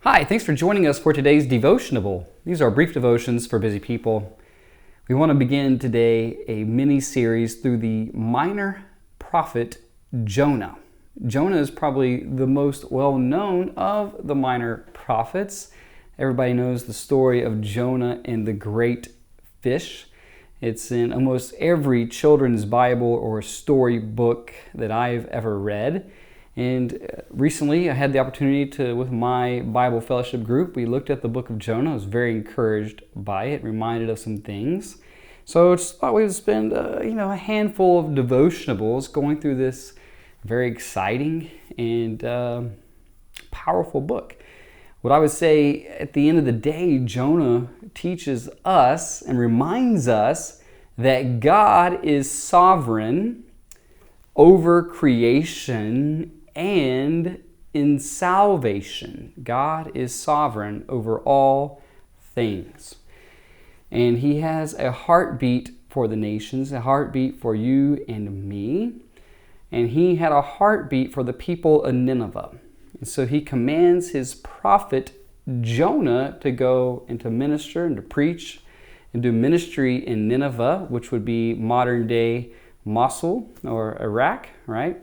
Hi, thanks for joining us for today's devotionable. These are brief devotions for busy people. We want to begin today a mini-series through the minor prophet Jonah. Jonah is probably the most well-known of the minor prophets. Everybody knows the story of Jonah and the great fish. It's in almost every children's Bible or story book that I've ever read. And recently I had the opportunity to, with my Bible fellowship group, we looked at the book of Jonah. I was very encouraged by it, reminded of some things. So I just thought we would spend a handful of devotionables going through this very exciting and powerful book. What I would say at the end of the day, Jonah teaches us and reminds us that God is sovereign over creation and in salvation. God is sovereign over all things. And He has a heartbeat for the nations, a heartbeat for you and me. And He had a heartbeat for the people of Nineveh. And so He commands His prophet Jonah to go and to minister and to preach and do ministry in Nineveh, which would be modern day Mosul or Iraq, right?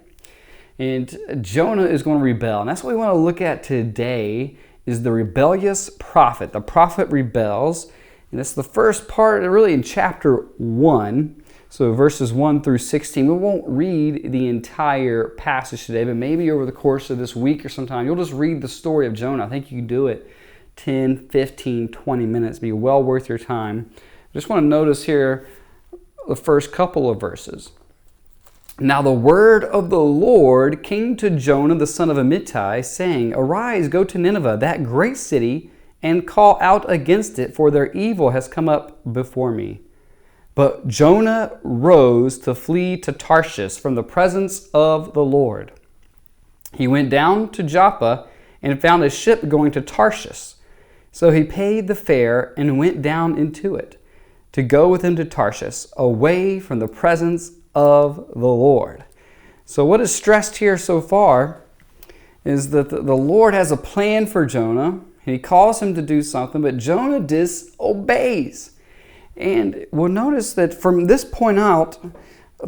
And Jonah is going to rebel. And that's what we want to look at today is the rebellious prophet. The prophet rebels. And that's the first part, really in chapter 1. So verses 1 through 16. We won't read the entire passage today, but maybe over the course of this week or sometime, you'll just read the story of Jonah. I think you can do it 10, 15, 20 minutes. It'll be well worth your time. I just want to notice here the first couple of verses. Now the word of the Lord came to Jonah the son of Amittai, saying, Arise, go to Nineveh, that great city, and call out against it, for their evil has come up before me. But Jonah rose to flee to Tarshish from the presence of the Lord. He went down to Joppa and found a ship going to Tarshish. So he paid the fare and went down into it, to go with him to Tarshish, away from the presence of the Lord. So what is stressed here so far is that the Lord has a plan for Jonah, and He calls him to do something, but Jonah disobeys. And we'll notice that from this point out,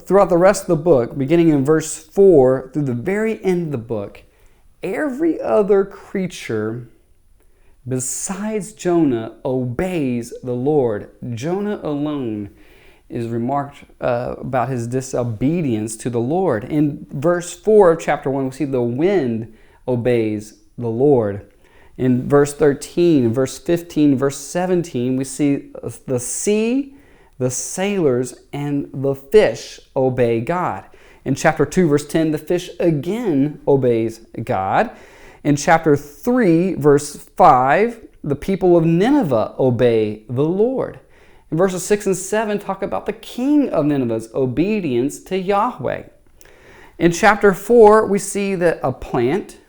throughout the rest of the book, beginning in verse 4 through the very end of the book, every other creature besides Jonah obeys the Lord. Jonah alone is remarked about his disobedience to the Lord. In verse 4 of chapter 1, we see the wind obeys the Lord. In verse 13, verse 15, verse 17, we see the sea, the sailors, and the fish obey God. In chapter 2, verse 10, the fish again obeys God. In chapter 3, verse 5, the people of Nineveh obey the Lord. In verses 6 and 7, talk about the king of Nineveh's obedience to Yahweh. In chapter 4, we see that a plant,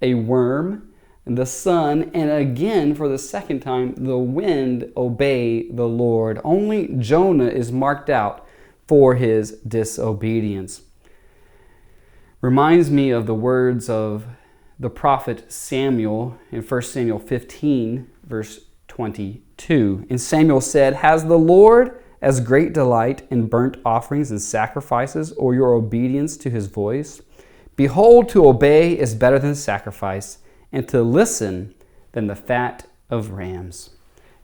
a worm, and the sun, and again, for the second time, the wind obey the Lord. Only Jonah is marked out for his disobedience. Reminds me of the words of the prophet Samuel in 1 Samuel 15, verse 22. And Samuel said, Has the Lord as great delight in burnt offerings and sacrifices, or your obedience to His voice? Behold, to obey is better than sacrifice, and to listen than the fat of rams.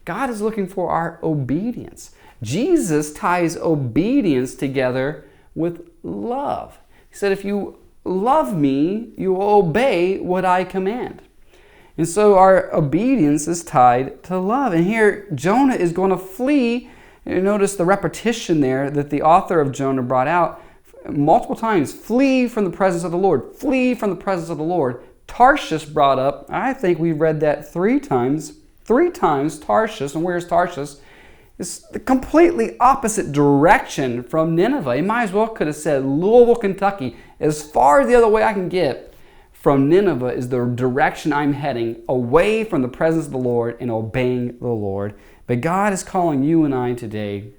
God is looking for our obedience. Jesus ties obedience together with love. He said, if you love me, you will obey what I command. And so our obedience is tied to love. And here Jonah is going to flee. You notice the repetition there that the author of Jonah brought out multiple times. Flee from the presence of the Lord. Flee from the presence of the Lord. Tarshish brought up. I think we read that three times. Three times Tarshish. And where's Tarshish? It's the completely opposite direction from Nineveh. He might as well could have said Louisville, Kentucky. As far as the other way I can get from Nineveh is the direction I'm heading, away from the presence of the Lord and obeying the Lord. But God is calling you and I today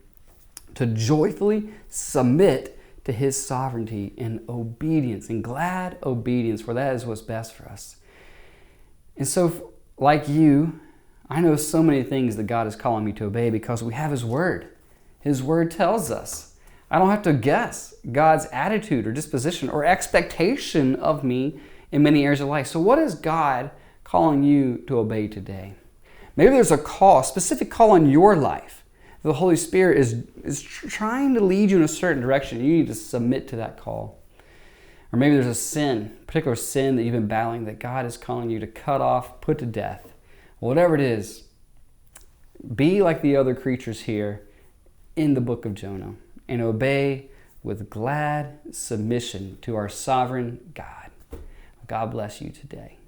to joyfully submit to His sovereignty in obedience, in glad obedience, for that is what's best for us. And so like you, I know so many things that God is calling me to obey because we have His Word. His Word tells us. I don't have to guess God's attitude or disposition or expectation of me in many areas of life. So what is God calling you to obey today? Maybe there's a call, a specific call in your life. The Holy Spirit is trying to lead you in a certain direction. You need to submit to that call. Or maybe there's a sin, a particular sin that you've been battling that God is calling you to cut off, put to death. Whatever it is, be like the other creatures here in the book of Jonah and obey with glad submission to our sovereign God. God bless you today.